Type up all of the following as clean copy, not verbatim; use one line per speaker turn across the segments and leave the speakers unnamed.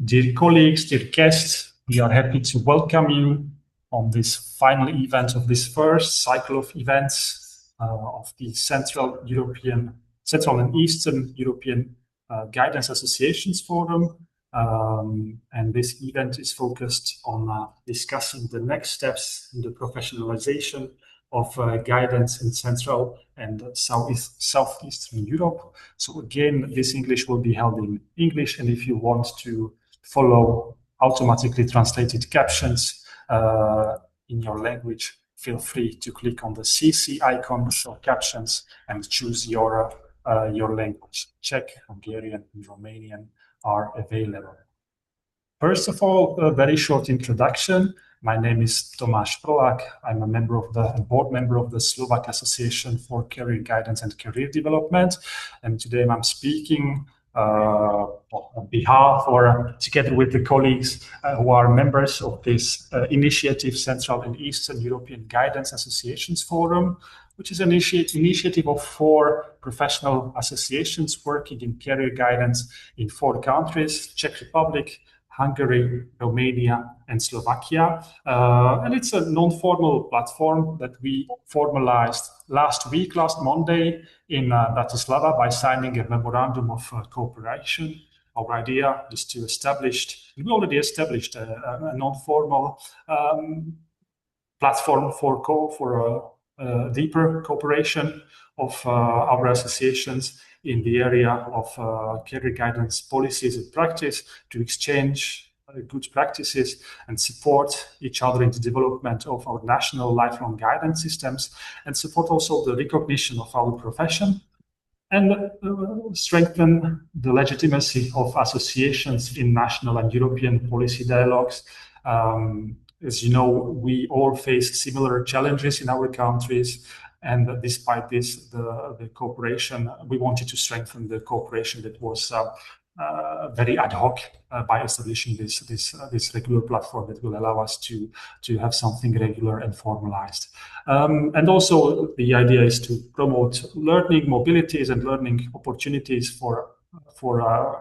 Dear colleagues, dear guests, we are happy to welcome you on this final event of this first cycle of events of the Central and Eastern European Guidance Associations Forum. And this event is focused on discussing the next steps in the professionalization of guidance in Central and Southeastern Europe. So again, this English will be held in English, and if you want to follow automatically translated captions in your language, feel free to click on the CC icon for captions and choose your language. Czech, Hungarian, and Romanian are available. First of all, a very short introduction. My name is Tomáš Prolák. I'm a board member of the Slovak Association for Career Guidance and Career Development. And today I'm speaking on behalf or together with the colleagues who are members of this initiative, Central and Eastern European Guidance Associations Forum, which is an initiative of 4 professional associations working in career guidance in 4 countries: Czech Republic, Hungary, Romania, and Slovakia. And it's a non-formal platform that we formalized last Monday in Bratislava by signing a memorandum of cooperation. Our idea is to we already established a non-formal platform for deeper cooperation of our associations in the area of career guidance policies and practice, to exchange good practices and support each other in the development of our national lifelong guidance systems, and support also the recognition of our profession, and strengthen the legitimacy of associations in national and European policy dialogues. As you know, we all face similar challenges in our countries, and despite this, the cooperation, we wanted to strengthen the cooperation that was very ad hoc by establishing this regular platform that will allow us to have something regular and formalized. And also the idea is to promote learning mobilities and learning opportunities for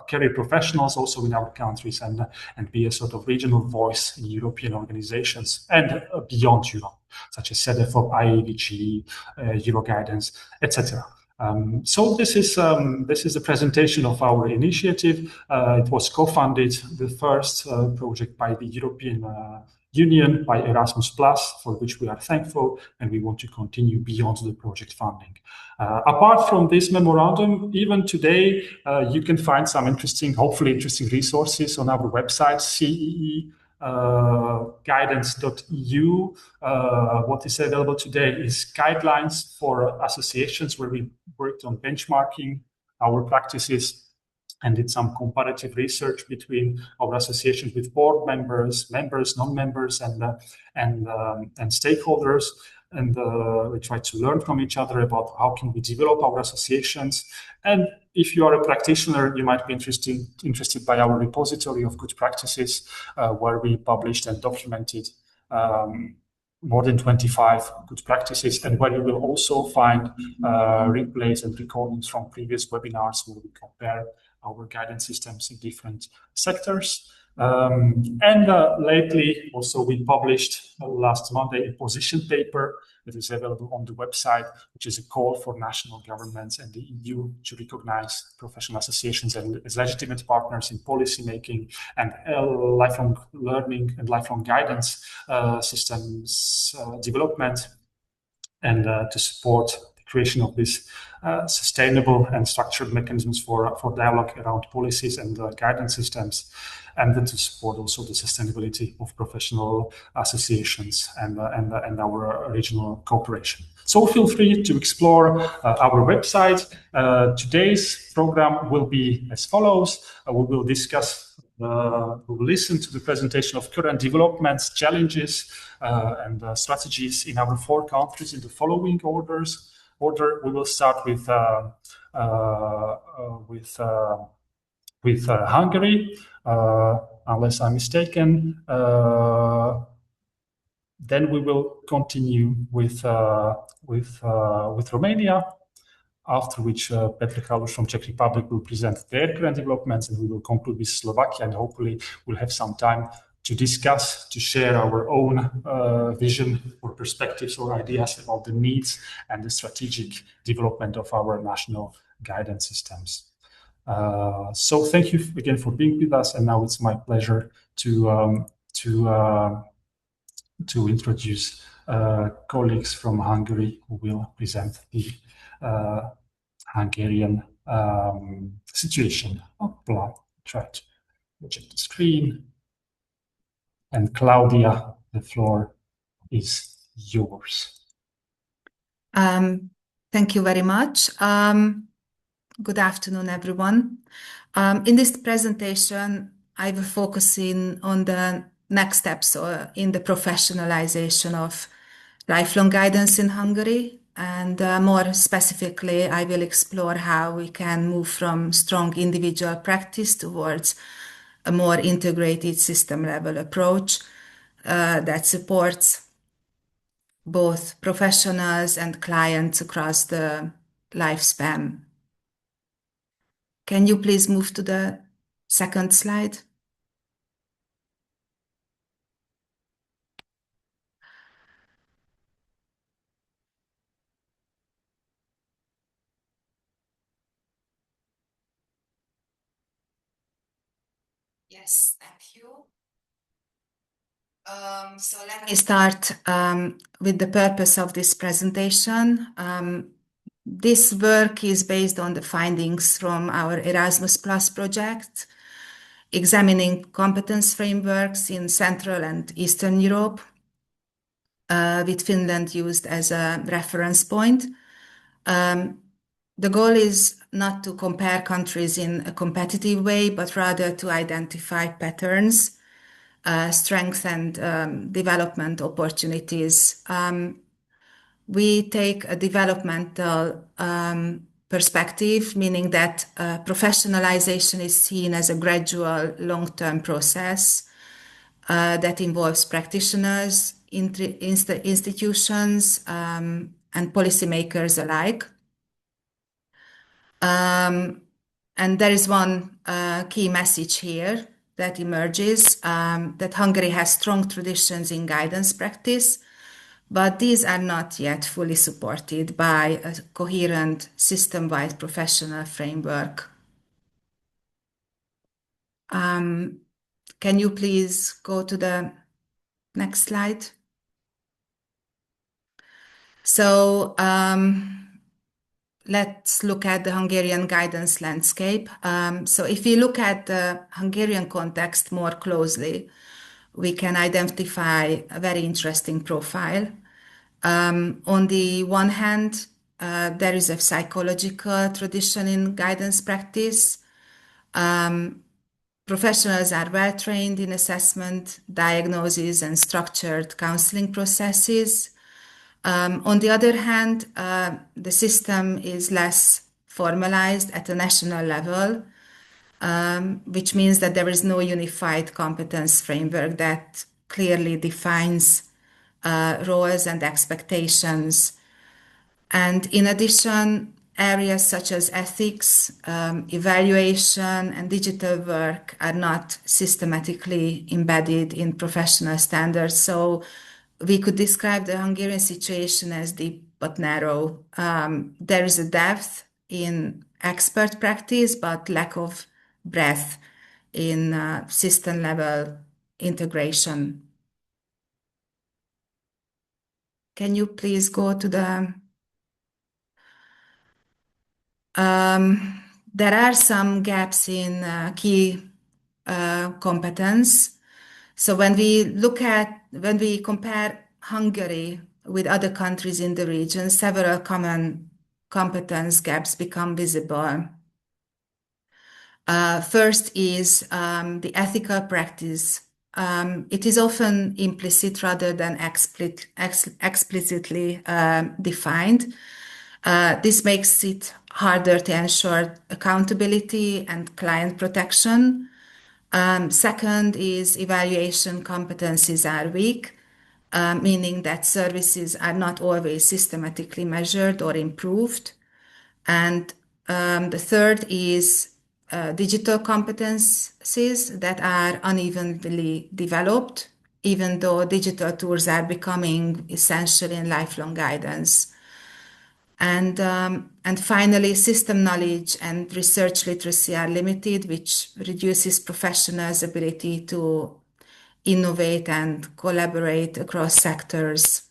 career professionals also in our countries, and be a sort of regional voice in European organizations and beyond Europe, such as CEDEFOP, IAVG, Euroguidance, etc. So this is the presentation of our initiative. It was co-funded, the first project, by the European Union, by Erasmus+, for which we are thankful, and we want to continue beyond the project funding. Apart from this memorandum, even today, you can find some hopefully interesting resources on our website, CEEguidance.eu. What is available today is guidelines for associations, where we worked on benchmarking our practices and did some comparative research between our associations with board members, non-members, and stakeholders. And we try to learn from each other about how can we develop our associations. And if you are a practitioner, you might be interested by our repository of good practices, where we published and documented more than 25 good practices, and where you will also find replays and recordings from previous webinars where we compare our guidance systems in different sectors. And lately, also, we published last Monday a position paper that is available on the website, which is a call for national governments and the EU to recognize professional associations as legitimate partners in policy making and lifelong learning and lifelong guidance systems development, and to support the creation of this sustainable and structured mechanisms for dialogue around policies and guidance systems, and then to support also the sustainability of professional associations and our regional cooperation. So feel free to explore our website. Today's program will be as follows. We will listen to the presentation of current developments, challenges, and strategies in our 4 countries in the following order. We will start with Hungary, unless I'm mistaken. Then we will continue with Romania, after which Petr Chaluš from Czech Republic will present their current developments, and we will conclude with Slovakia, and hopefully we'll have some time to discuss, to share our own vision or perspectives or ideas about the needs and the strategic development of our national guidance systems. So thank you again for being with us, and now it's my pleasure to introduce colleagues from Hungary who will present the Hungarian situation. Try to project the screen. And Claudia, the floor is yours.
Thank you very much. Good afternoon, everyone. In this presentation, I will focus in on the next steps in the professionalization of lifelong guidance in Hungary. And more specifically, I will explore how we can move from strong individual practice towards a more integrated system-level approach that supports both professionals and clients across the lifespan. Can you please move to the second slide? Yes, thank you. So let me start with the purpose of this presentation. This work is based on the findings from our Erasmus Plus project, examining competence frameworks in Central and Eastern Europe, with Finland used as a reference point. The goal is not to compare countries in a competitive way, but rather to identify patterns, strengths, and development opportunities. We take a developmental perspective, meaning that professionalization is seen as a gradual long-term process that involves practitioners, institutions, and policymakers alike. And there is one key message here that emerges, that Hungary has strong traditions in guidance practice, but these are not yet fully supported by a coherent system-wide professional framework. Can you please go to the next slide? So let's look at the Hungarian guidance landscape. So if we look at the Hungarian context more closely, we can identify a very interesting profile. On the one hand, there is a psychological tradition in guidance practice. Professionals are well trained in assessment, diagnosis, and structured counseling processes. On the other hand, the system is less formalized at a national level, which means that there is no unified competence framework that clearly defines roles and expectations. And in addition, areas such as ethics, evaluation, and digital work are not systematically embedded in professional standards. So we could describe the Hungarian situation as deep but narrow. There is a depth in expert practice, but lack of breadth in system-level integration. Can you please go to the... there are some gaps in key competence. So when we compare Hungary with other countries in the region, several common competence gaps become visible. First is the ethical practice. It is often implicit rather than explicitly defined. This makes it harder to ensure accountability and client protection. Second is evaluation competencies are weak, meaning that services are not always systematically measured or improved. And the third is digital competencies that are unevenly developed, even though digital tools are becoming essential in lifelong guidance. And finally, system knowledge and research literacy are limited, which reduces professionals' ability to innovate and collaborate across sectors.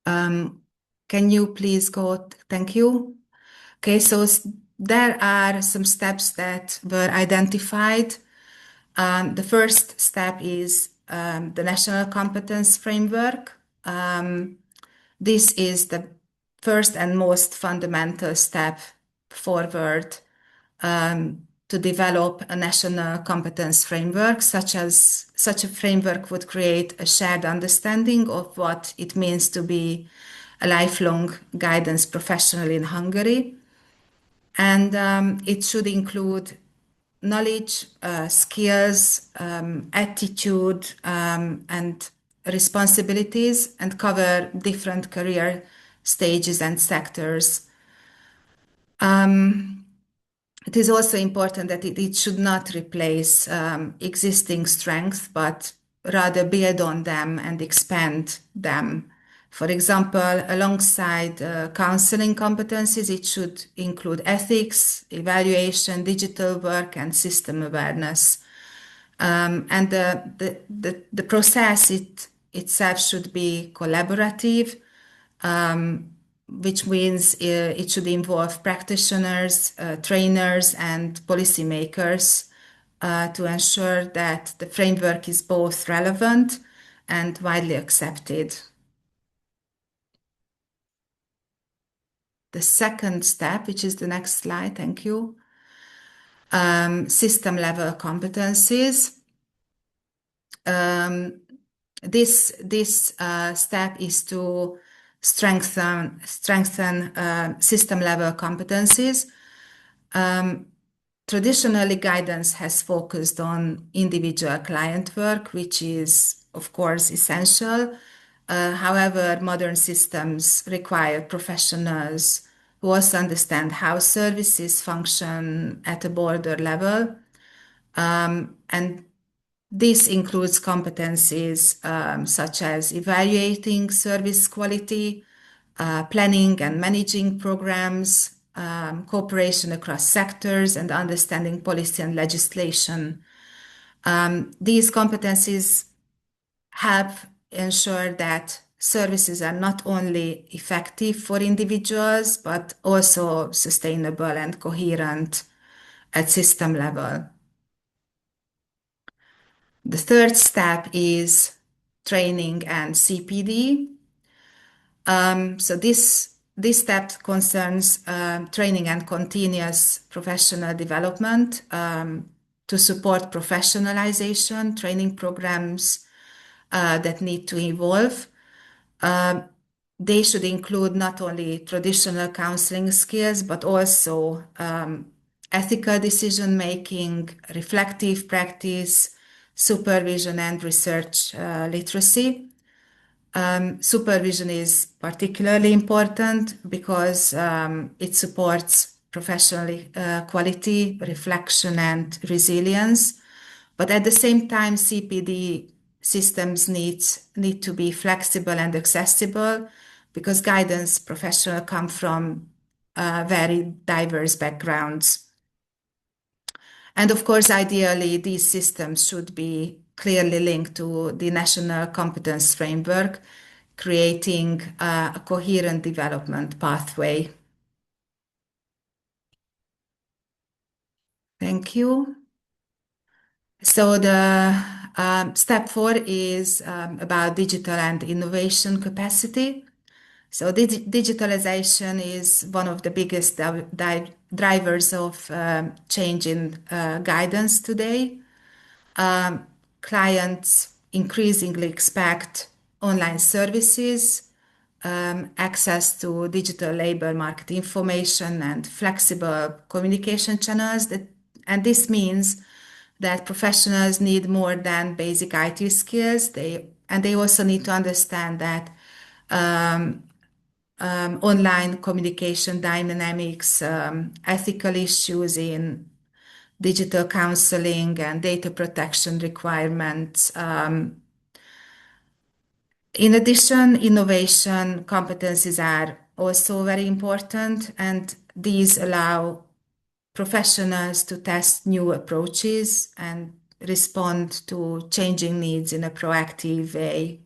Can you please go? Thank you. Okay, so there are some steps that were identified. The first step is the National Competence Framework. This is the first and most fundamental step forward to develop a national competence framework, such a framework would create a shared understanding of what it means to be a lifelong guidance professional in Hungary. And it should include knowledge, skills, attitude, and responsibilities, and cover different career stages and sectors. It is also important that it should not replace existing strengths, but rather build on them and expand them. For example, alongside counseling competencies, it should include ethics, evaluation, digital work, and system awareness. And the process itself should be collaborative, which means it should involve practitioners, trainers, and policymakers to ensure that the framework is both relevant and widely accepted. The second step, which is the next slide, thank you, system level competencies. This step is to strengthen system level competencies. Traditionally, guidance has focused on individual client work, which is, of course, essential. However, modern systems require professionals who also understand how services function at a border level. And this includes competencies such as evaluating service quality, planning and managing programs, cooperation across sectors, and understanding policy and legislation. These competencies help ensure that services are not only effective for individuals, but also sustainable and coherent at system level. The third step is training and CPD. So this step concerns training and continuous professional development to support professionalization, training programs that need to evolve. They should include not only traditional counseling skills, but also ethical decision making, reflective practice, supervision, and research literacy. Supervision is particularly important because it supports professional quality, reflection, and resilience. But at the same time, CPD systems need to be flexible and accessible because guidance professionals come from very diverse backgrounds. And of course, ideally, these systems should be clearly linked to the national competence framework, creating a coherent development pathway. Thank you. So the step 4 is about digital and innovation capacity. So digitalization is one of the biggest drivers of change in guidance today. Clients increasingly expect online services, access to digital labor market information, and flexible communication channels. And this means that professionals need more than basic IT skills. They also need to understand that online communication dynamics, ethical issues in digital counseling and data protection requirements. In addition, innovation competencies are also very important, and these allow professionals to test new approaches and respond to changing needs in a proactive way.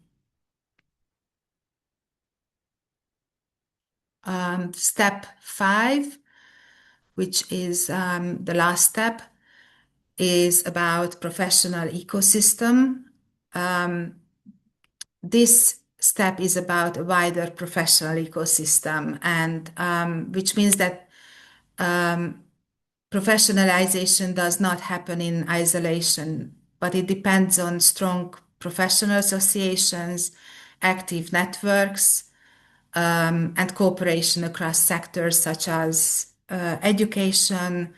Step 5, which is the last step, is about professional ecosystem. This step is about a wider professional ecosystem, and which means that professionalization does not happen in isolation, but it depends on strong professional associations, active networks, and cooperation across sectors such as education,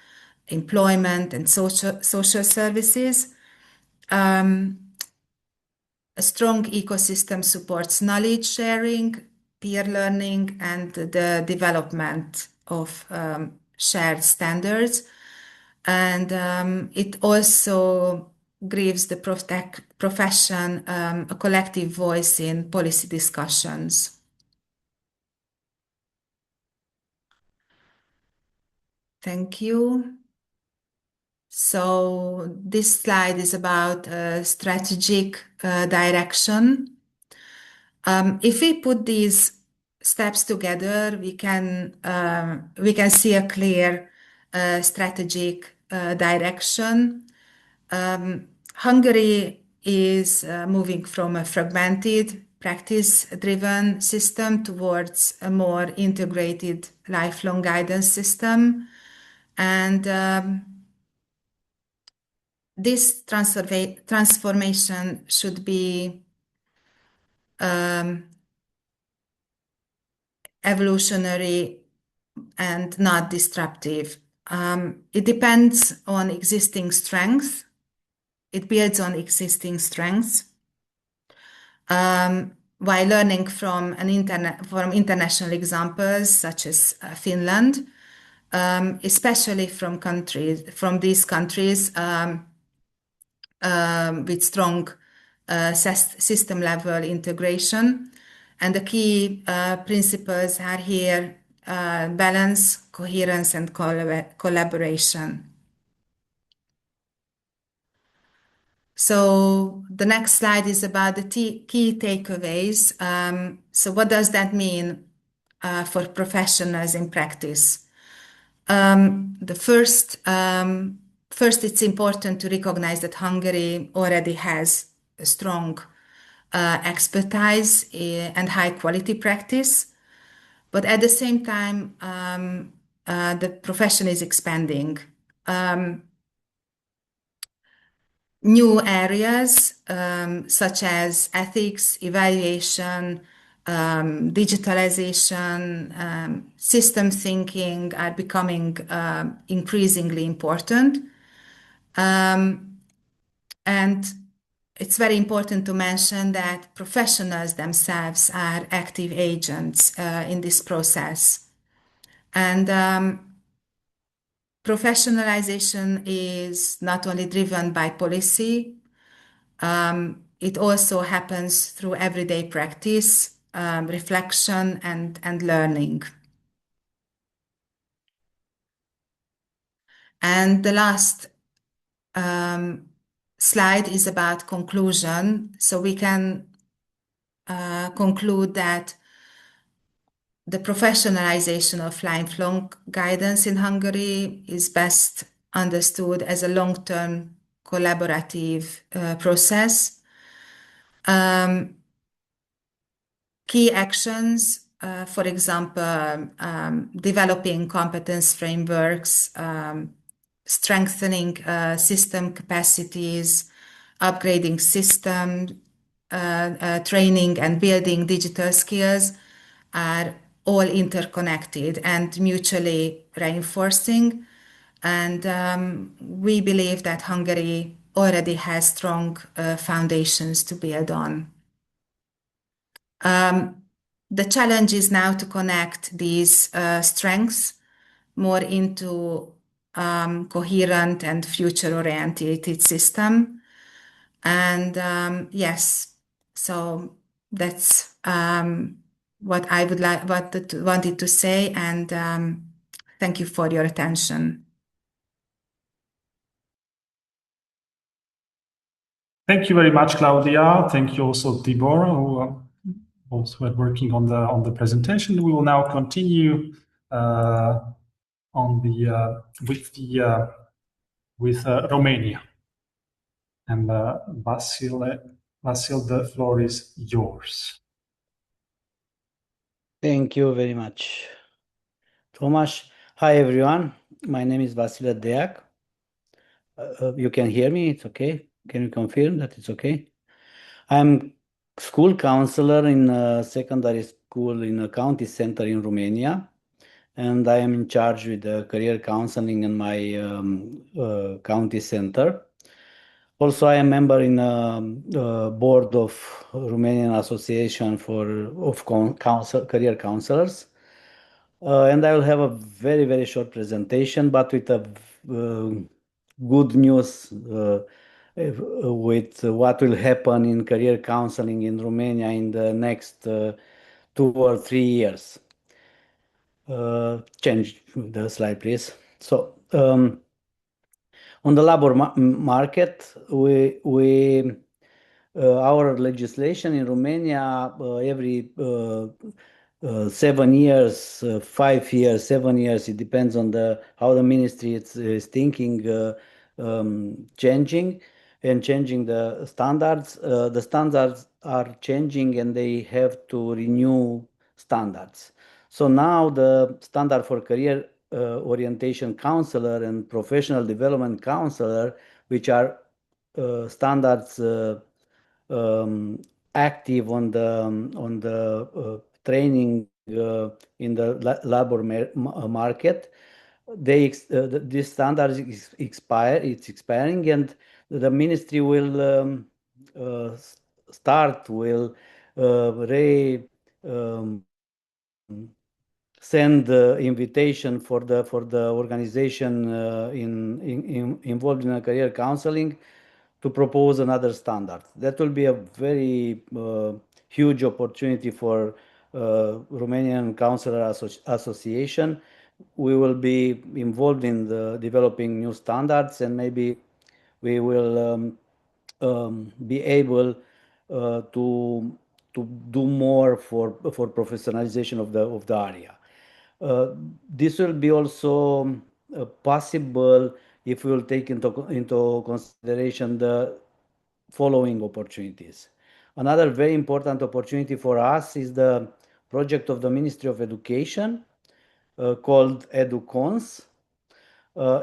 employment, and social services. A strong ecosystem supports knowledge sharing, peer learning, and the development of shared standards. And it also gives the profession a collective voice in policy discussions. Thank you. So this slide is about strategic direction. If we put these steps together, we can see a clear strategic direction. Hungary is moving from a fragmented, practice-driven system towards a more integrated lifelong guidance system. And this transformation should be evolutionary and not disruptive. It depends on existing strengths. It builds on existing strengths while learning from international examples such as Finland, especially from these countries with strong system level integration. And the key principles are here: balance, coherence, and collaboration. So the next slide is about the key takeaways. So what does that mean for professionals in practice? First, it's important to recognize that Hungary already has a strong expertise and high quality practice, but at the same time, the profession is expanding. New areas such as ethics, evaluation, digitalization, system thinking are becoming increasingly important. And it's very important to mention that professionals themselves are active agents in this process. And professionalization is not only driven by policy, it also happens through everyday practice, reflection, and learning. And the last slide is about conclusion. So we can conclude that the professionalization of lifelong guidance in Hungary is best understood as a long-term collaborative process. Key actions, for example, developing competence frameworks, strengthening system capacities, upgrading system training, and building digital skills are all interconnected and mutually reinforcing. And we believe that Hungary already has strong foundations to build on. The challenge is now to connect these strengths more into coherent and future-oriented system. And yes, so that's what I wanted to say. And thank you for your attention.
Thank you very much, Claudia. Thank you also, Tibor, who also were working on the presentation. We will now continue with Romania. And Vasil, the floor is yours.
Thank you very much, Tomasz. Hi, everyone. My name is Vasil Deac. You can hear me? It's okay? Can you confirm that it's okay? I'm school counselor in a secondary school in a county center in Romania, and I am in charge with the career counseling in my county center. Also, I am member in a board of Romanian Association of Career Counselors. And I will have a very, very short presentation, but with a good news with what will happen in career counseling in Romania in the next 2 or 3 years. Change the slide, please. So, on the labor market, our legislation in Romania every 7 years, 5 years, 7 years, it depends on how the ministry is thinking, changing the standards. The standards are changing and they have to renew standards. So now the standard for career orientation counselor and professional development counselor, which are standards active on the training in the labor market. This standard is it's expiring, and the ministry will send the invitation for the organization involved in a career counseling to propose another standard. That will be a very huge opportunity for Romanian Counselor Association. We will be involved in the developing new standards, and maybe we will be able to do more for professionalization of the area. This will be also possible if we will take into consideration the following opportunities. Another very important opportunity for us is the project of the Ministry of Education called EduCons.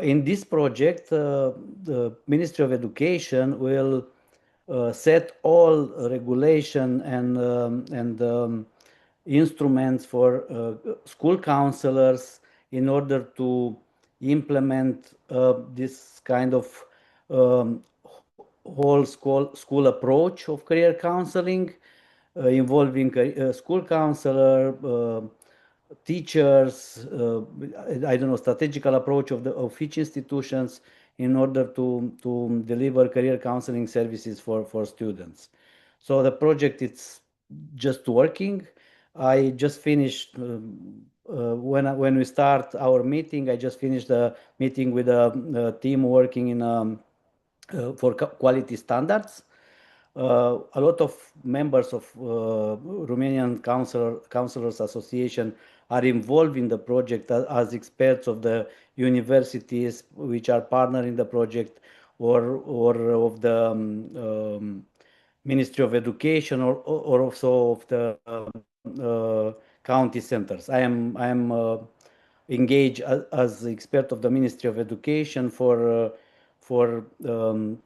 In this project, the Ministry of Education will set all regulation and instruments for school counselors in order to implement this kind of whole school approach of career counseling, involving school counselor, teachers, I don't know, strategical approach of each institutions in order to deliver career counseling services for students. So the project it's just working. I just finished when we start our meeting. I just finished the meeting with a team working in for quality standards. A lot of members of Romanian Counselors Association are involved in the project as experts of the universities which are partner in the project, or of the Ministry of Education, or also of the county centers. I am engaged as expert of the Ministry of Education for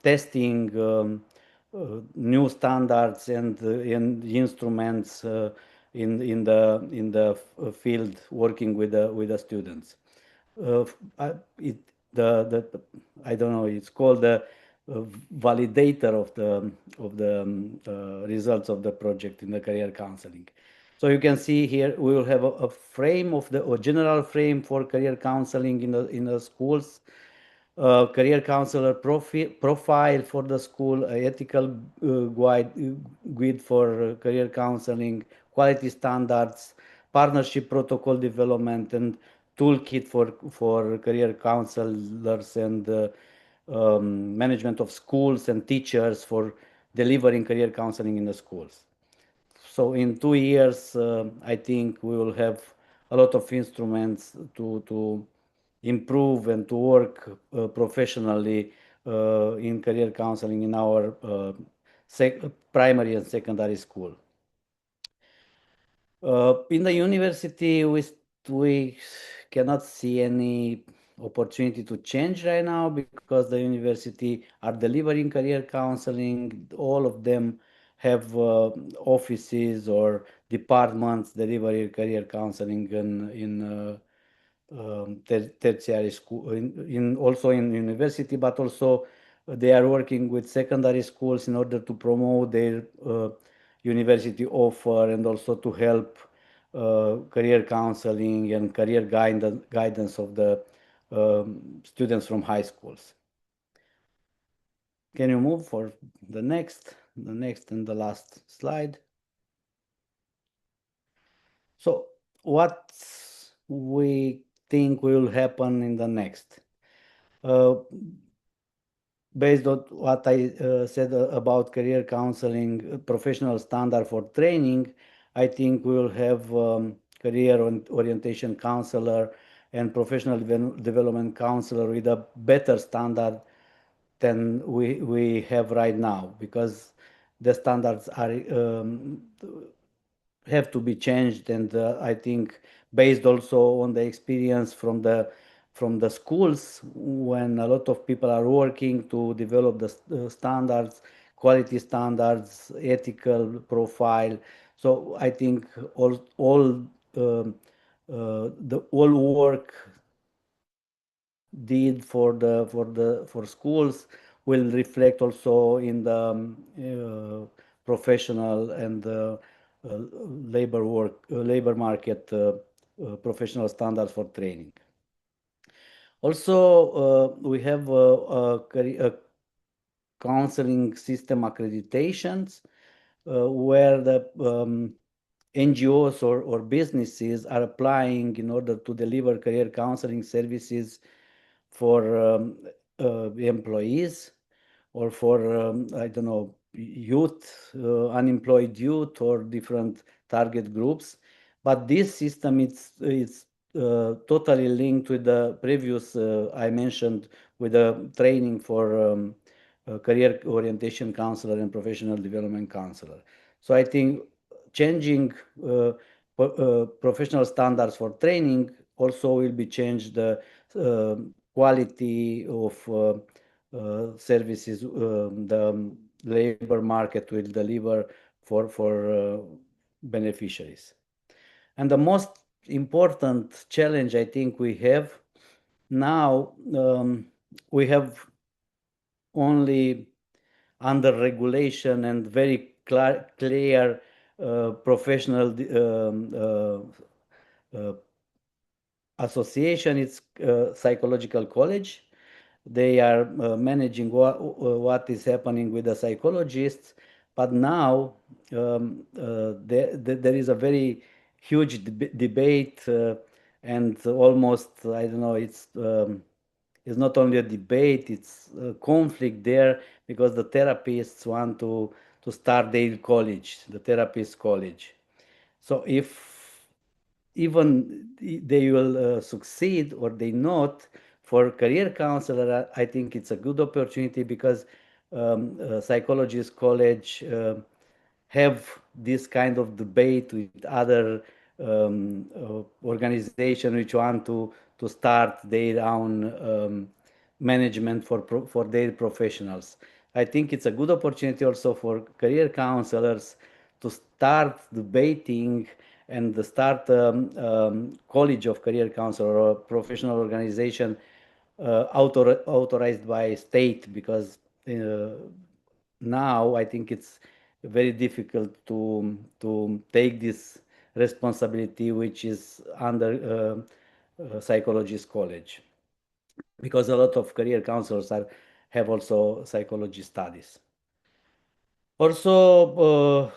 testing new standards and instruments in the field, working with the students. I don't know. It's called the validator of the results of the project in the career counseling. So you can see here we will have a frame of a general frame for career counseling in the schools, career counselor profile for the school, ethical guide for career counseling, quality standards, partnership protocol development, and toolkit for career counselors and management of schools and teachers for delivering career counseling in the schools. So in 2 years, I think we will have a lot of instruments to improve and to work professionally in career counseling in our primary and secondary school. In the university, we cannot see any opportunity to change right now because the university are delivering career counseling. All of them have offices or departments delivering career counseling in tertiary school, also in university, but also they are working with secondary schools in order to promote their university offer and also to help career counseling and career guidance of the students from high schools. Can you move for the next and the last slide? So what we think will happen in the next? Based on what I said about career counseling, professional standard for training, I think we will have career orientation counselor and professional development counselor with a better standard than we have right now, because the standards are have to be changed, and I think based also on the experience from the schools, when a lot of people are working to develop the standards, quality standards, ethical profile. So I think all the all work did for schools will reflect also in the professional and labor market professional standards for training. Also, we have a counseling system accreditations where the NGOs or businesses are applying in order to deliver career counseling services for employees or for I don't know, youth, unemployed youth, or different target groups. But this system it's totally linked with the previous I mentioned, with the training for career orientation counselor and professional development counselor. So I think changing professional standards for training also will be changed the quality of services the labor market will deliver for beneficiaries. And the most important challenge I think we have now, we have only under regulation and very clear professional association. It's psychological college. They are managing what is happening with the psychologists, but now there is a very huge debate and almost, I don't know, it's not only a debate, it's a conflict there, because the therapists want to start their college, the therapist college. So if even they will succeed or they not, for career counselor, I think it's a good opportunity, because psychologist college have this kind of debate with other organization which want to start their own management for their professionals. I think it's a good opportunity also for career counselors to start debating and start college of career counselor or professional organization authorized by state, because now I think it's very difficult to take this responsibility, which is under psychologist college, because a lot of career counselors have also psychology studies. Also,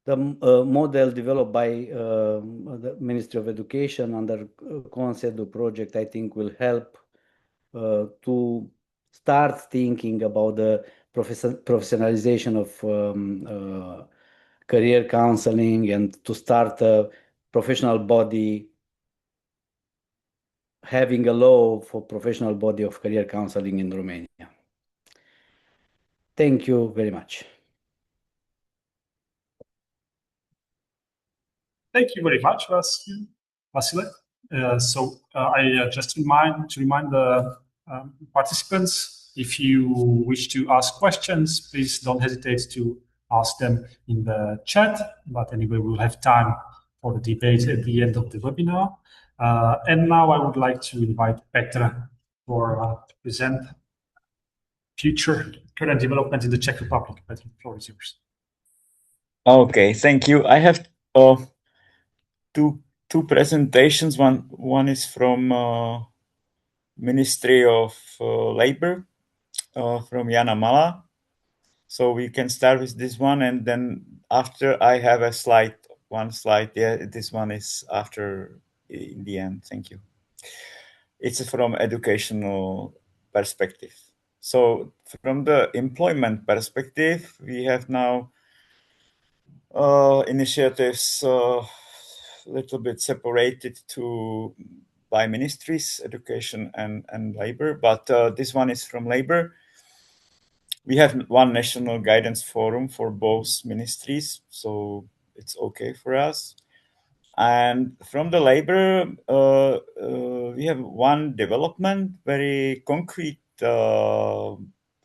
the model developed by the Ministry of Education under CONSEDU project, I think, will help to start thinking about the professionalization of career counseling and to start a professional body, having a law for professional body of career counseling in Romania. Thank you very much.
Thank you very much, Vasile. I just remind the participants, if you wish to ask questions, please don't hesitate to ask them in the chat. But anyway, we'll have time for the debate at the end of the webinar. And now I would like to invite Petra to present future current development in the Czech Republic. Petra, the floor is yours.
Okay, thank you. I have two presentations. One is from Ministry of Labor from Jana Mala. So we can start with this one, and then after I have one slide. Yeah, this one is after in the end. Thank you. It's from educational perspective. So from the employment perspective, we have now initiatives little bit separated by ministries, education and labor, but this one is from labor. We have one national guidance forum for both ministries, so it's okay for us. And from the labor, we have one development, very concrete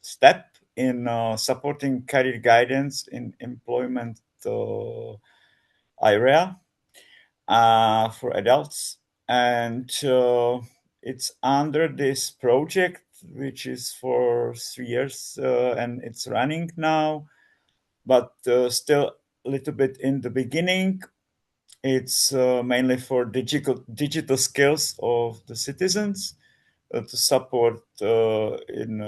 step in supporting career guidance in employment area for adults, and it's under this project, which is for 3 years, and it's running now, but still a little bit in the beginning. It's mainly for digital skills of the citizens, to support in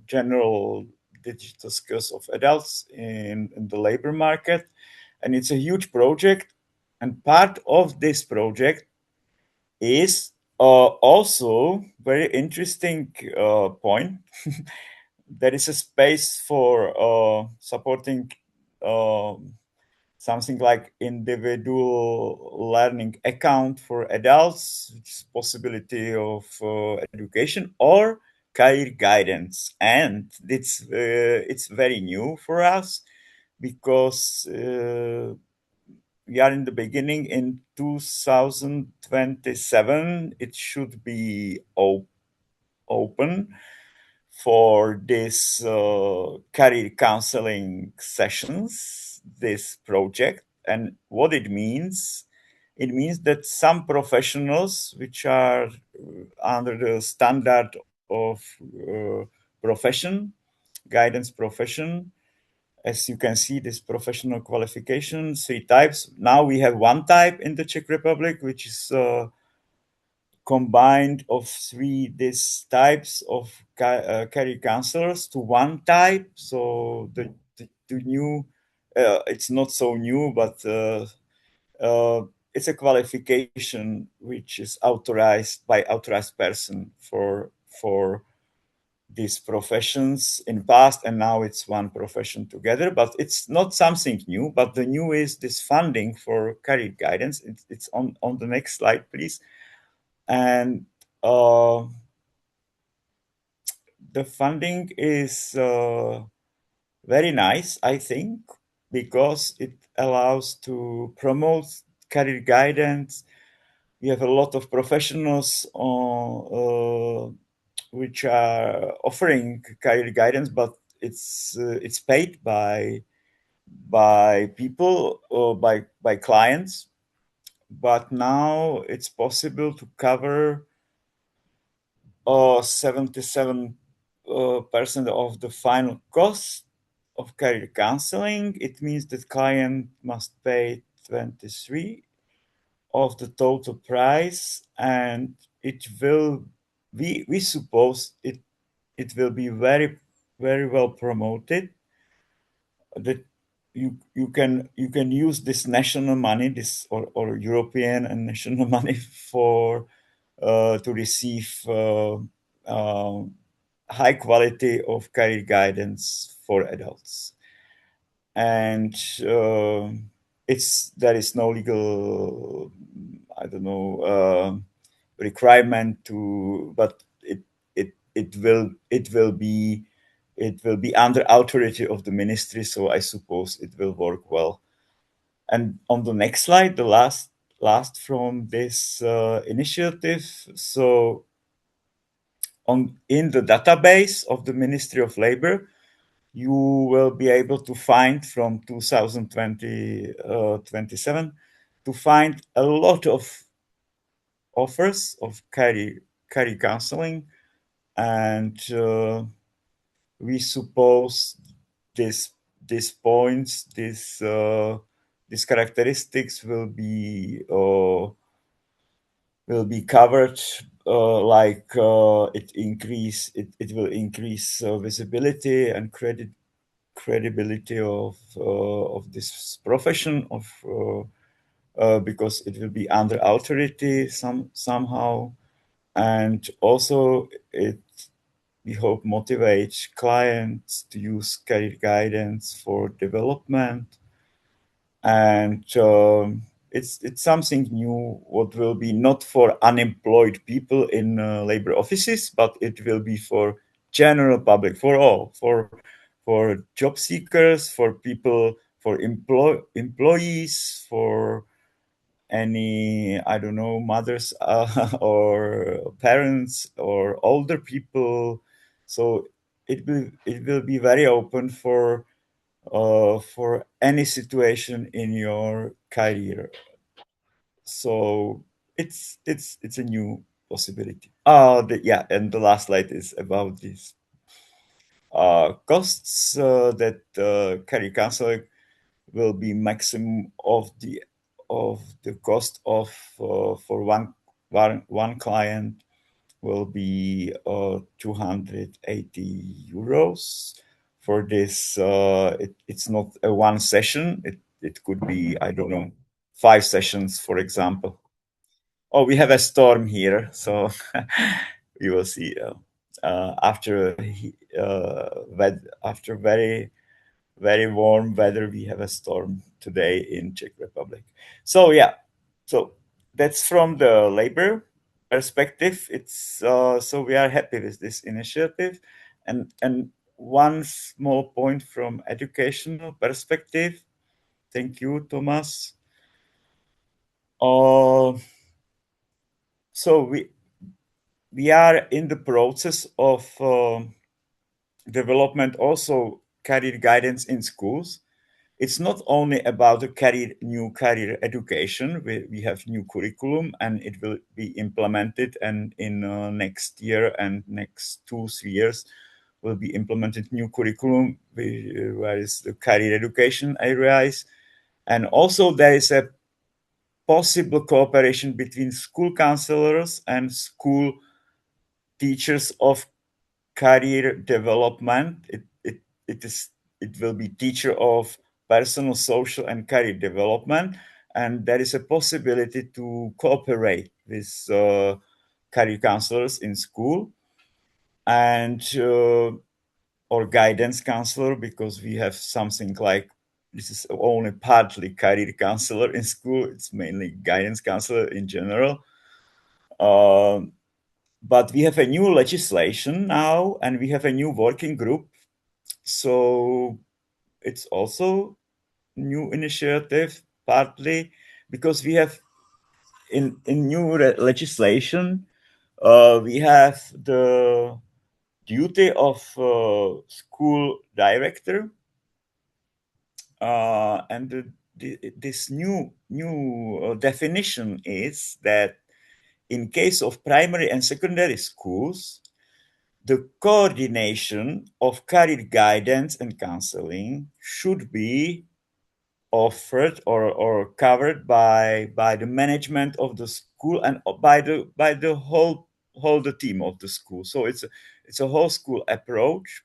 general digital skills of adults in the labor market. And it's a huge project. And part of this project is also very interesting point. There is a space for supporting something like individual learning account for adults, which is possibility of education or career guidance. And it's very new for us, because we are in the beginning. In 2027 it should be open for this career counseling sessions, this project. And what it means that some professionals which are under the standard of profession, guidance profession, as you can see, this professional qualification, 3 types. Now we have 1 type in the Czech Republic, which is combined of 3 these types of career counselors to 1 type. So the new, it's not so new, but it's a qualification which is authorized by authorized person for these professions in past, and now it's 1 profession together. But it's not something new, but the new is this funding for career guidance. It's on the next slide, please. And the funding is very nice, I think, because it allows to promote career guidance. We have a lot of professionals which are offering career guidance, but it's paid by people or by clients. But now it's possible to cover 77% of the final cost of career counseling, it means that client must pay 23 of the total price, and it will, we suppose it will be very well promoted, that you can use this national money, this or European and national money for to receive high quality of career guidance for adults. And there is no legal, I don't know, requirement to, but it will be under authority of the ministry, so I suppose it will work well. And on the next slide, the last from this initiative, so in the database of the Ministry of Labor, you will be able to find from 2027 to find a lot of offers of career counseling, and we suppose these points, these characteristics will be covered, like it will increase visibility and credibility of this profession because it will be under authority somehow, and also we hope motivate clients to use career guidance for development. And it's something new, what will be not for unemployed people in labor offices, but it will be for general public, for all, for job seekers, for people, for employees, for any, I don't know, mothers or parents or older people. So it will be very open for any situation in your career. So it's a new possibility. Yeah, and the last slide is about these costs that career counseling will be maximum of the cost of for one client will be 280 euros. For this, it's not a one session. It could be, I don't know, 5 sessions, for example. Oh, we have a storm here, so we will see after very warm weather, we have a storm today in Czech Republic. So yeah, so that's from the labor perspective. It's so we are happy with this initiative, and one small point from educational perspective. Thank you, Thomas. So we are in the process of development also career guidance in schools. It's not only about the new career education. We have new curriculum, and it will be implemented, and in next year and next 2-3 years will be implemented new curriculum where is the career education areas. And also there is a possible cooperation between school counselors and school teachers of career development. It will be teacher of personal, social, and career development, and there is a possibility to cooperate with career counselors in school and or guidance counselor, because we have something like, this is only partly career counselor in school, it's mainly guidance counselor in general. But we have a new legislation now, and we have a new working group. So it's also new initiative, partly because we have in new legislation, we have the duty of school director, and this new definition is that in case of primary and secondary schools, the coordination of career guidance and counseling should be offered or covered by the management of the school and by the whole the team of the school. So it's a whole school approach,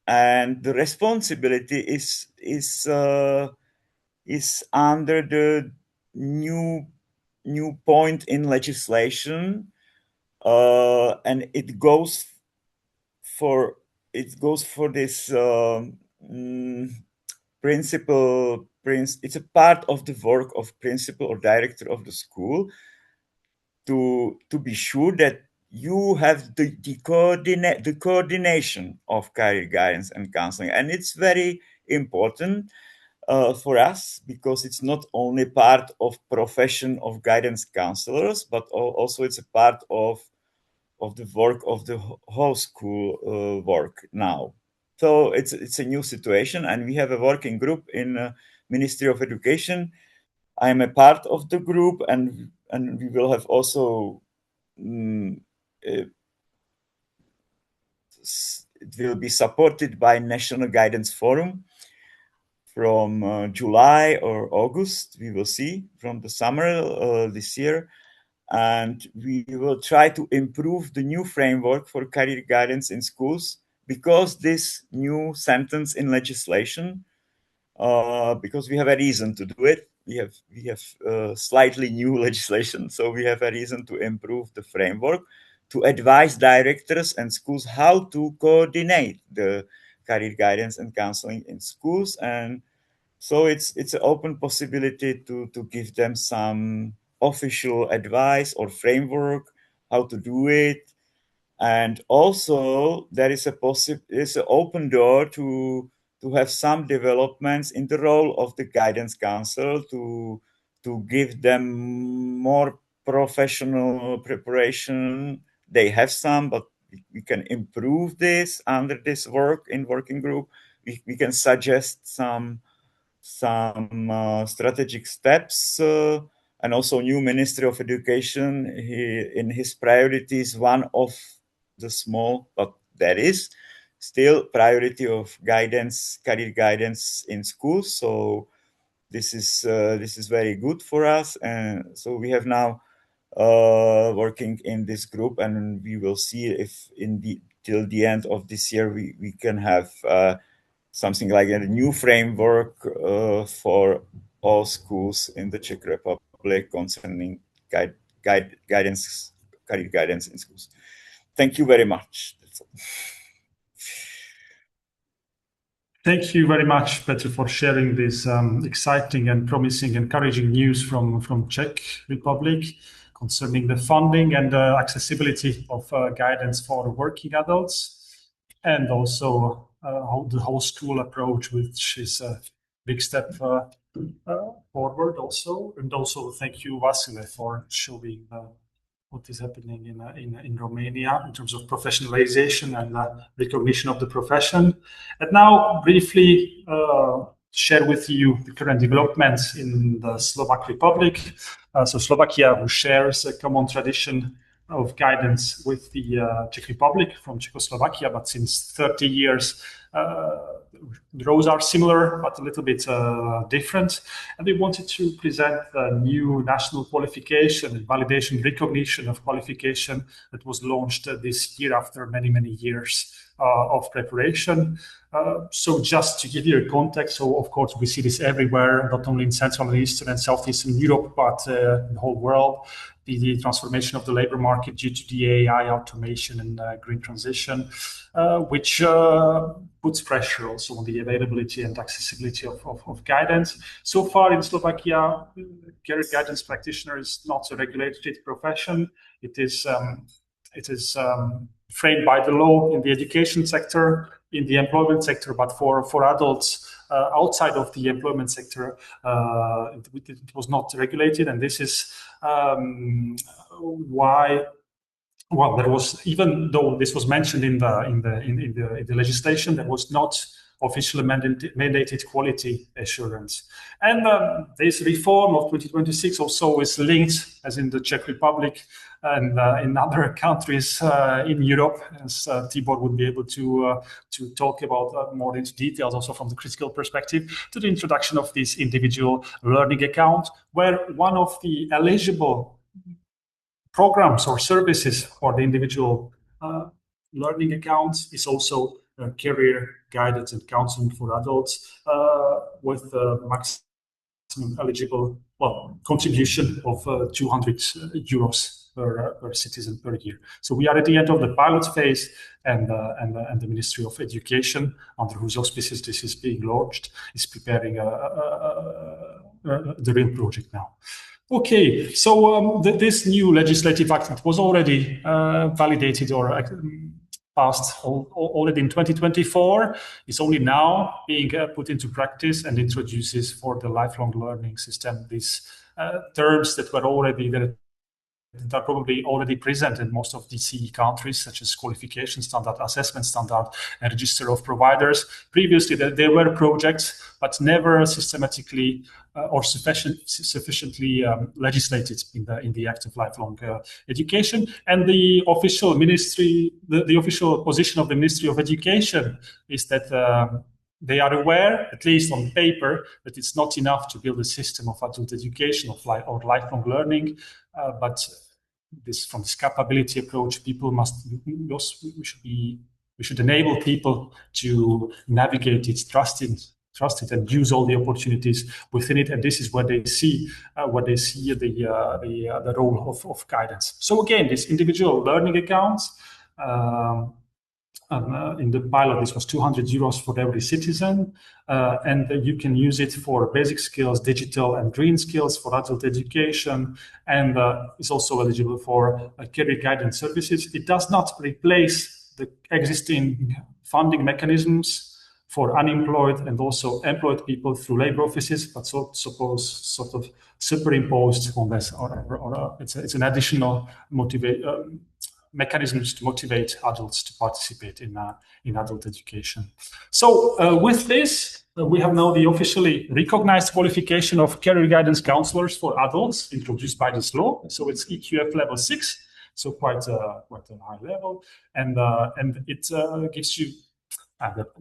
and the responsibility is under the new point in legislation, and it goes for this principal. It's a part of the work of principal or director of the school to be sure that you have the coordination of career guidance and counseling, and it's very important for us, because it's not only part of profession of guidance counselors, but also it's a part of the work of the whole school work now. So it's a new situation, and we have a working group in Ministry of Education. I am a part of the group, and we will have also it will be supported by National Guidance Forum from July or August. We will see from the summer this year, and we will try to improve the new framework for career guidance in schools, because this new sentence in legislation, because we have a reason to do it. We have slightly new legislation, so we have a reason to improve the framework, to advise directors and schools how to coordinate the career guidance and counseling in schools. And so it's an open possibility to give them some official advice or framework how to do it. And also there is it's an open door to have some developments in the role of the guidance council, to give them more professional preparation. They have some, but we can improve this under this work in working group. We can suggest some strategic steps, and also new Ministry of Education, in his priorities, one of the small, but there is still priority of guidance, career guidance in schools. So this is very good for us, and so we have now working in this group, and we will see if till the end of this year we can have something like a new framework for all schools in the Czech Republic concerning guidance, career guidance in schools. Thank you very much. That's all.
Thank you very much, Petr, for sharing this exciting and promising, encouraging news from Czech Republic concerning the funding and accessibility of guidance for working adults, and also the whole school approach, which is a big step forward also. And also thank you, Vasile, for showing what is happening in Romania in terms of professionalization and recognition of the profession. And now briefly share with you the current developments in the Slovak Republic. So Slovakia, who shares a common tradition of guidance with the Czech Republic from Czechoslovakia, but since 30 years, the roles are similar, but a little bit different. And we wanted to present a new national qualification and validation recognition of qualification that was launched this year after many, many years of preparation. So just to give you a context, so of course we see this everywhere, not only in Central and Eastern and Southeastern Europe, but the whole world. The transformation of the labor market due to the AI, automation, and green transition, which puts pressure also on the availability and accessibility of guidance. So far in Slovakia, career guidance practitioner is not a regulated profession. It is framed by the law in the education sector, in the employment sector, but for adults outside of the employment sector, it was not regulated, and this is why. Well, there was, even though this was mentioned in the legislation, there was not officially mandated quality assurance. And this reform of 2026 also is linked, as in the Czech Republic and in other countries in Europe, as Tibor would be able to talk about more into details, also from the critical perspective, to the introduction of this individual learning account, where one of the eligible programs or services for the individual learning accounts is also career guidance and counseling for adults with maximum eligible contribution of 200 euros per citizen per year. So we are at the end of the pilot phase, and the Ministry of Education, under whose auspices this is being launched, is preparing the real project now. Okay, so this new legislative act was already validated or passed already in 2024. It's only now being put into practice and introduces for the lifelong learning system these terms that were already that are probably already present in most of the CE countries, such as qualification standard, assessment standard, and register of providers. Previously, there were projects, but never systematically or sufficiently legislated in the Act of Lifelong Education. And the official ministry, the official position of the Ministry of Education is that they are aware, at least on paper, that it's not enough to build a system of adult education or lifelong learning, but from this capability approach, we should enable people to navigate it, trust it, and use all the opportunities within it. And this is what they see the role of guidance. So again, this individual learning accounts. In the pilot, this was 200 euros for every citizen, and you can use it for basic skills, digital and green skills, for adult education, and is also eligible for career guidance services. It does not replace the existing funding mechanisms for unemployed and also employed people through labor offices, but sort of superimposed on this, or it's an additional mechanisms to motivate adults to participate in adult education. So with this, we have now the officially recognized qualification of career guidance counselors for adults introduced by this law. So it's EQF level 6, so quite a high level, and it gives you.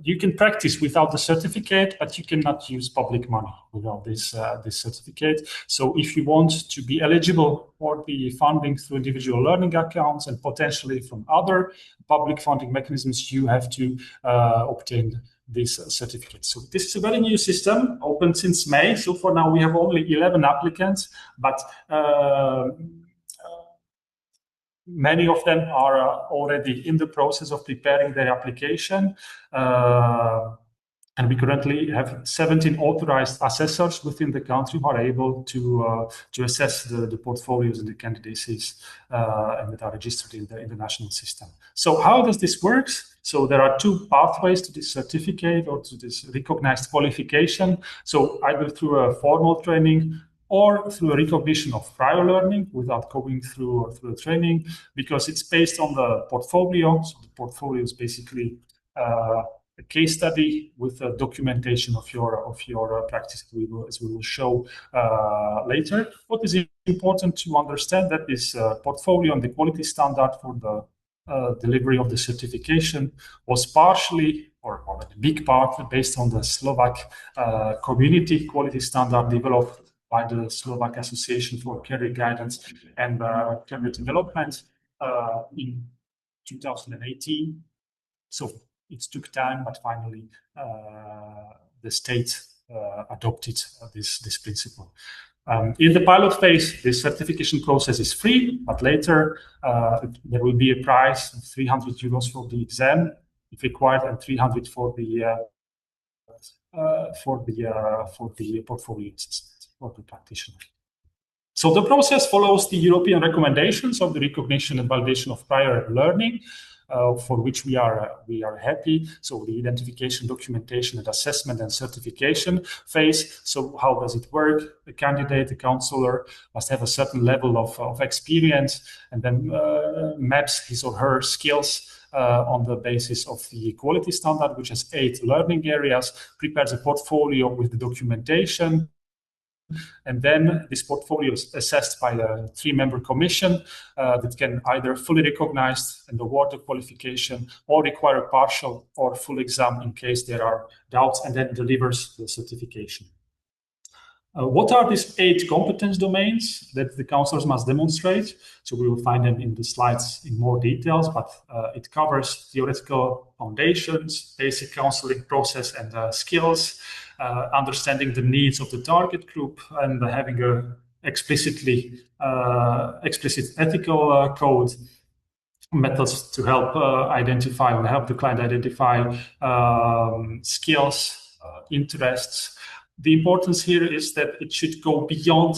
You can practice without the certificate, but you cannot use public money without this certificate. So if you want to be eligible for the funding through individual learning accounts and potentially from other public funding mechanisms, you have to obtain this certificate. So this is a very new system, open since May. So for now, we have only 11 applicants, but many of them are already in the process of preparing their application. And we currently have 17 authorized assessors within the country who are able to assess the portfolios and the candidacies and that are registered in the national system. So how does this work? So there are two pathways to this certificate or to this recognized qualification. So either through a formal training or through a recognition of prior learning without going through the training, because it's based on the portfolio. So the portfolio is basically a case study with a documentation of your practice, as we will show later. What is important to understand that this portfolio and the quality standard for the delivery of the certification was partially, or a big part, based on the Slovak community quality standard developed by the Slovak Association for Career Guidance and Career Development in 2018. So it took time, but finally the state adopted this principle. In the pilot phase, the certification process is free, but later there will be a price of 300 euros for the exam, if required, and 300 for the portfolio assessment for the practitioner. So the process follows the European recommendations of the recognition and validation of prior learning, for which we are happy. So the identification, documentation, and assessment and certification phase. So how does it work? The candidate, the counselor, must have a certain level of experience, and then maps his or her skills on the basis of the quality standard, which has 8 learning areas, prepares a portfolio with the documentation. And then this portfolio is assessed by a 3-member commission that can either fully recognize and award the qualification or require a partial or full exam in case there are doubts, and then delivers the certification. What are these 8 competence domains that the counselors must demonstrate? So we will find them in the slides in more details, but it covers theoretical foundations, basic counseling process and skills, understanding the needs of the target group, and having a explicit ethical code, methods to help identify or help the client identify skills, interests. The importance here is that it should go beyond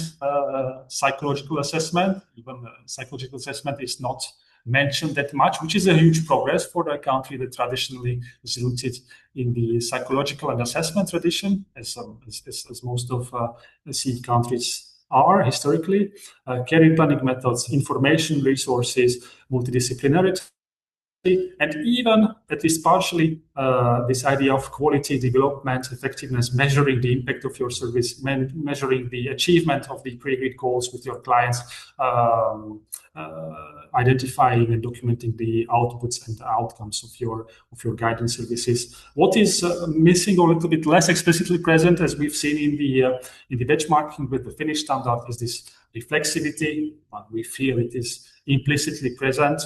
psychological assessment. Even psychological assessment is not mentioned that much, which is a huge progress for a country that traditionally is rooted in the psychological and assessment tradition, as most of CE countries are historically. Career planning methods, information resources, multidisciplinarity, and even, at least partially, this idea of quality development, effectiveness, measuring the impact of your service, measuring the achievement of the pre-agreed goals with your clients, identifying and documenting the outputs and the outcomes of your guidance services. What is missing or a little bit less explicitly present, as we've seen in the benchmarking with the Finnish standard, is this reflexivity, but we feel it is implicitly present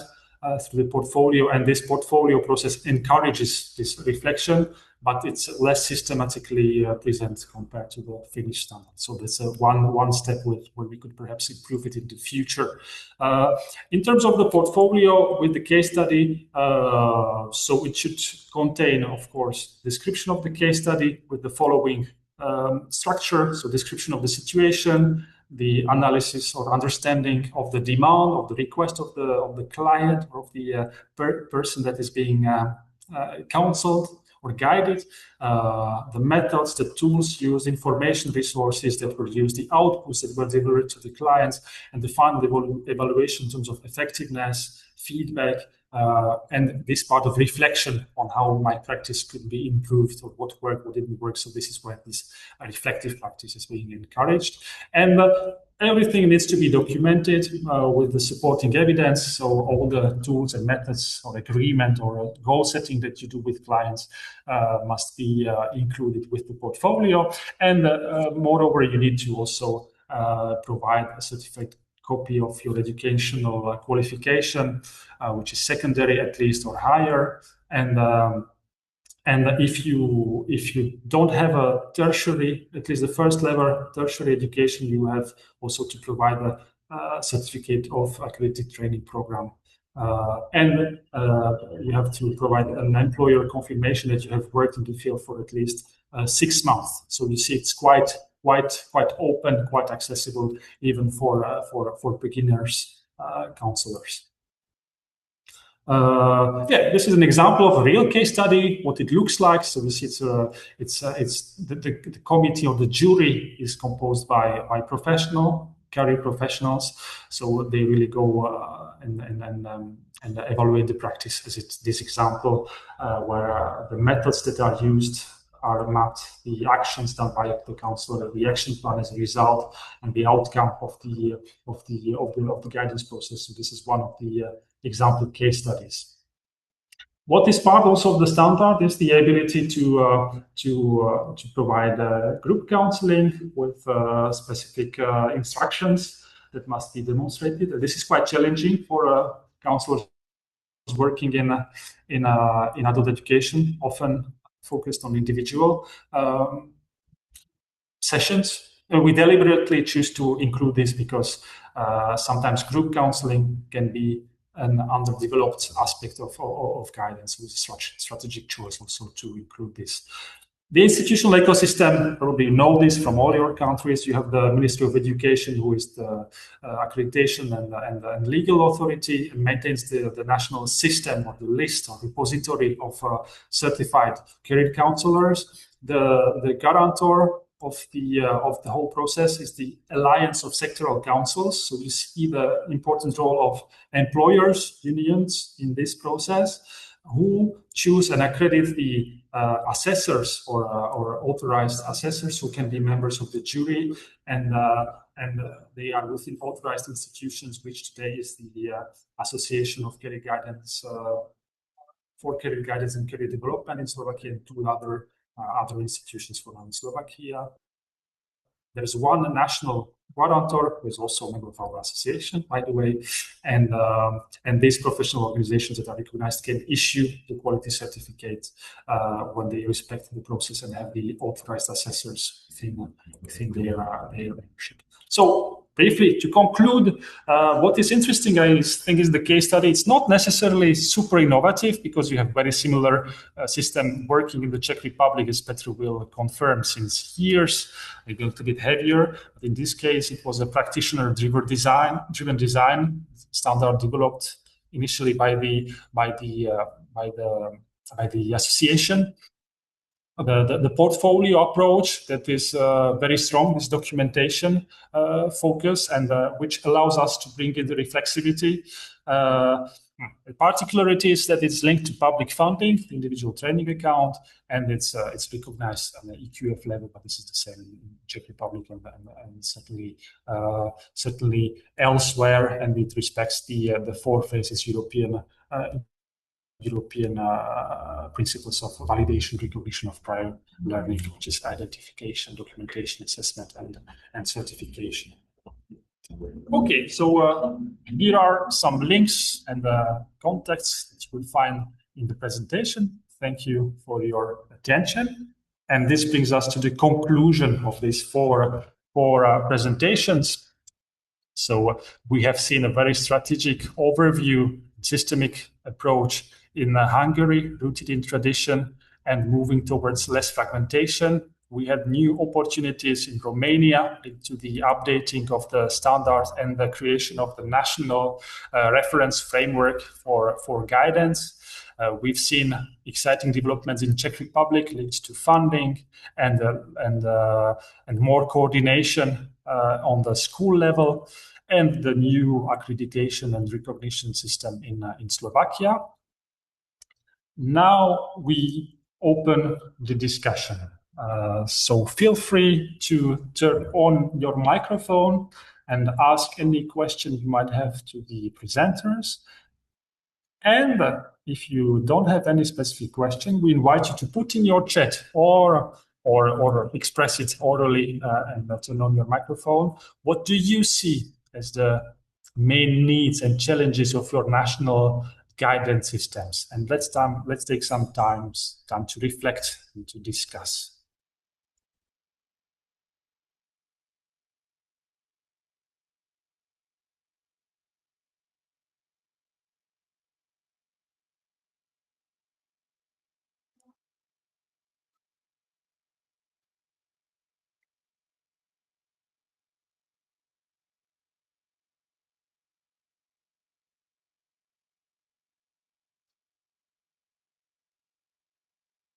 through the portfolio, and this portfolio process encourages this reflection, but it's less systematically present compared to the Finnish standard. So that's one step where we could perhaps improve it in the future. In terms of the portfolio with the case study, so it should contain, of course, description of the case study with the following structure. So description of the situation, the analysis or understanding of the demand, of the request of the client, or of the person that is being counseled or guided, the methods, the tools used, information resources that were used, the outputs that were delivered to the clients, and the final evaluation in terms of effectiveness, feedback, and this part of reflection on how my practice could be improved, or what worked, what didn't work. So this is where this reflective practice is being encouraged. And everything needs to be documented with the supporting evidence. So all the tools and methods or agreement or goal setting that you do with clients must be included with the portfolio. And moreover, you need to also provide a certificate copy of your educational qualification, which is secondary at least or higher. And if you don't have a tertiary, at least the first level tertiary education, you have also to provide a certificate of accredited training program. And you have to provide an employer confirmation that you have worked in the field for at least 6 months. So you see, it's quite open, quite accessible, even for beginners counselors. This is an example of a real case study, what it looks like. So you see, the committee or the jury is composed by career professionals. So they really go and evaluate the practice, as it's this example where the methods that are used are mapped, the actions done by the counselor, the action plan as a result, and the outcome of the guidance process. So this is one of the example case studies. What is part also of the standard is the ability to provide group counseling with specific instructions that must be demonstrated. This is quite challenging for counselors working in adult education, often focused on individual sessions. And we deliberately choose to include this because sometimes group counseling can be an underdeveloped aspect of guidance, with a strategic choice also to include this. The institutional ecosystem, probably you know this from all your countries. You have the Ministry of Education, who is the accreditation and legal authority, and maintains the national system or the list or repository of certified career counselors. The guarantor the whole process is the alliance of sectoral councils. So you see the important role of employers, unions in this process, who choose and accredit the assessors or authorized assessors who can be members of the jury, and they are within authorized institutions, which today is the Association of Career Guidance for Career Guidance and Career Development in Slovakia, and two other institutions for now in Slovakia. There's one national guarantor who is also a member of our association, by the way, and these professional organizations that are recognized can issue the quality certificate when they respect the process and have the authorized assessors within their membership. So briefly, to conclude, what is interesting, I think, is the case study. It's not necessarily super innovative because you have very similar system working in the Czech Republic, as Petru will confirm, since years. Maybe a little bit heavier, but in this case, it was a practitioner-driven design standard developed initially by the association. The portfolio approach that is very strong, this documentation focus, and which allows us to bring in the reflexivity. The particularity is that it's linked to public funding, the individual training account, and it's recognized on the EQF level, but this is the same in Czech Republic and certainly elsewhere, and it respects the four phases European principles of validation, recognition of prior learning, which is identification, documentation, assessment, and certification. Okay, so here are some links and contacts that you will find in the presentation. Thank you for your attention. And this brings us to the conclusion of these four presentations. So we have seen a very strategic overview, systemic approach in Hungary, rooted in tradition and moving towards less fragmentation. We had new opportunities in Romania to the updating of the standards and the creation of the national reference framework for guidance. We've seen exciting developments in Czech Republic linked to funding and more coordination on the school level, and the new accreditation and recognition system in Slovakia. Now we open the discussion. So feel free to turn on your microphone and ask any question you might have to the presenters. And if you don't have any specific question, we invite you to put in your chat or express it orally and turn on your microphone. What do you see as the main needs and challenges of your national guidance systems? And let's take some time to reflect and to discuss.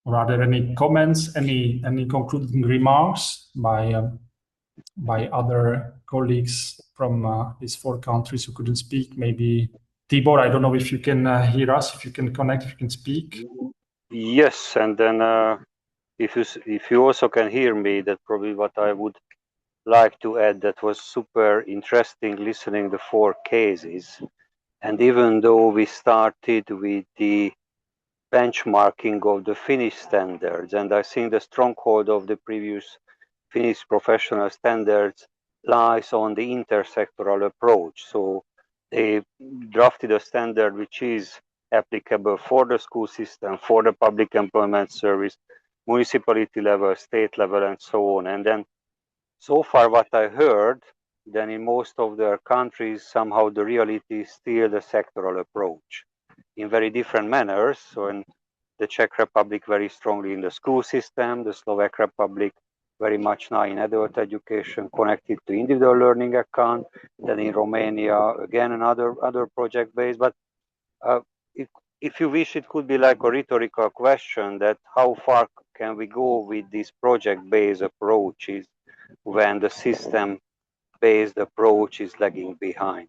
Or are there any comments, any concluding remarks by other colleagues from these four countries who couldn't speak? Maybe Tibor, I don't know if you can hear us, if you can connect, if you can speak.
Yes, and then if you also can hear me, that's probably what I would like to add. That was super interesting listening the four cases, and even though we started with the benchmarking of the Finnish standards, and I think the stronghold of the previous Finnish professional standards lies on the intersectoral approach. So they drafted a standard which is applicable for the school system, for the public employment service, municipality level, state level, and so on. And then so far what I heard, then in most of their countries, somehow the reality is still the sectoral approach in very different manners. So in the Czech Republic, very strongly in the school system, the Slovak Republic, very much now in adult education connected to individual learning account. Then in Romania, again, another project based. But if you wish, it could be like a rhetorical question that how far can we go with these project-based approaches when the system-based approach is lagging behind?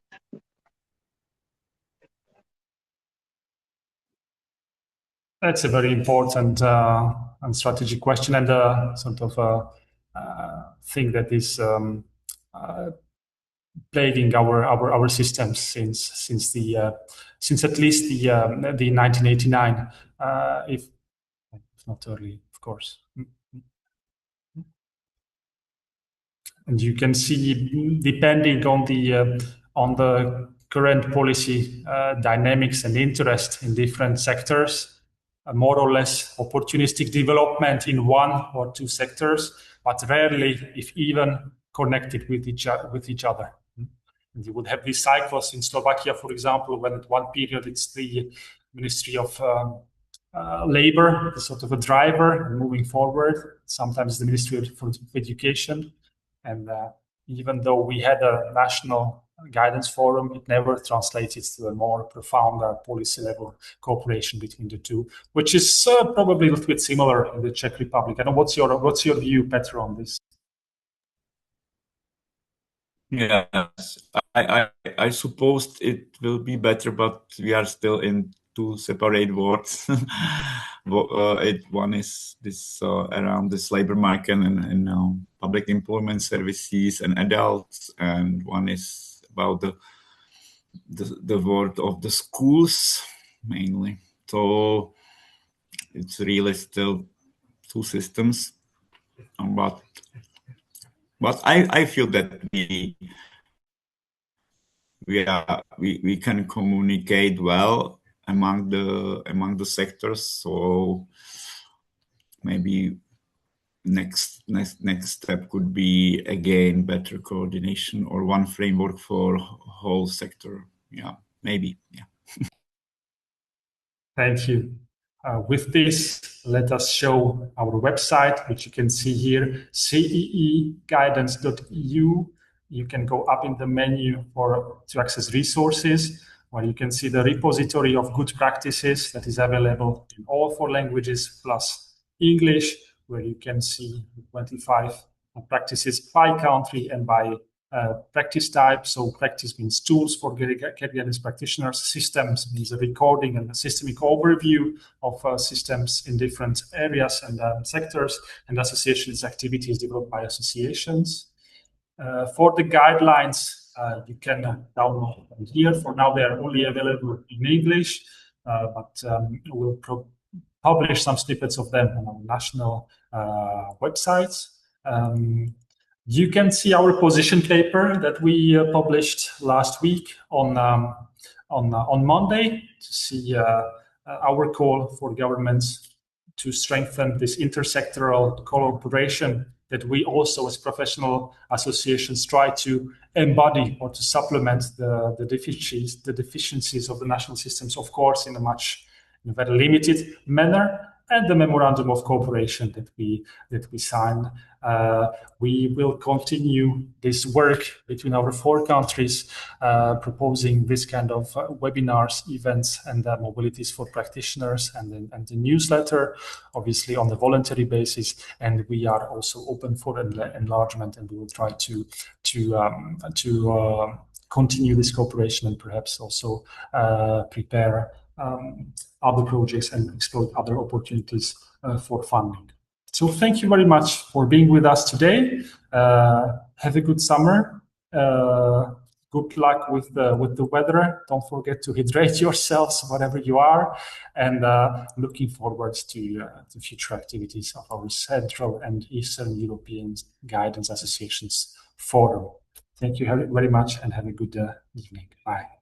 That's a very important and strategic question, and sort of thing that is plaguing our systems since at least the 1989, if not early, of course. And you can see, depending on the current policy dynamics and interest in different sectors, more or less opportunistic development in one or two sectors, but rarely, if even, connected with each other. And you would have these cycles in Slovakia, for example, when at one period it's the Ministry of Labor, sort of a driver, and moving forward, sometimes the Ministry of Education. And even though we had a national guidance forum, it never translated to a more profound policy level cooperation between the two, which is probably a little bit similar in the Czech Republic. I don't know, what's your view, Petr, on this?
Yes, I suppose it will be better, but we are still in two separate worlds. One is this around this labor market and public employment services and adults, and one is about the world of the schools mainly. So it's really still two systems, but I feel that we can communicate well among the sectors. So maybe next step could be again better coordination or one framework for whole sector. Yeah, maybe. Yeah.
Thank you. With this, let us show our website, which you can see here, ceeguidance.eu. You can go up in the menu to access resources, where you can see the repository of good practices that is available in all 4 languages plus English, where you can see 25 practices by country and by practice type. So practice means tools for care guidance practitioners. Systems means a recording and a systemic overview of systems in different areas and sectors, and associations activities developed by associations. For the guidelines, you can download them here. For now, they are only available in English, but we'll publish some snippets of them on our national websites. You can see our position paper that we published last week on Monday, to see our call for governments to strengthen this intersectoral cooperation that we also, as professional associations, try to embody or to supplement the deficiencies of the national systems, of course, in a very limited manner. And the memorandum of cooperation that we signed. We will continue this work between our 4 countries, proposing this kind of webinars, events, and mobilities for practitioners, and the newsletter, obviously on the voluntary basis. And we are also open for enlargement, and we will try to continue this cooperation and perhaps also prepare other projects and explore other opportunities for funding. So thank you very much for being with us today. Have a good summer. Good luck with the weather. Don't forget to hydrate yourselves wherever you are, and looking forward to future activities of our Central and Eastern European Guidance Associations Forum. Thank you very much, and have a good evening. Bye.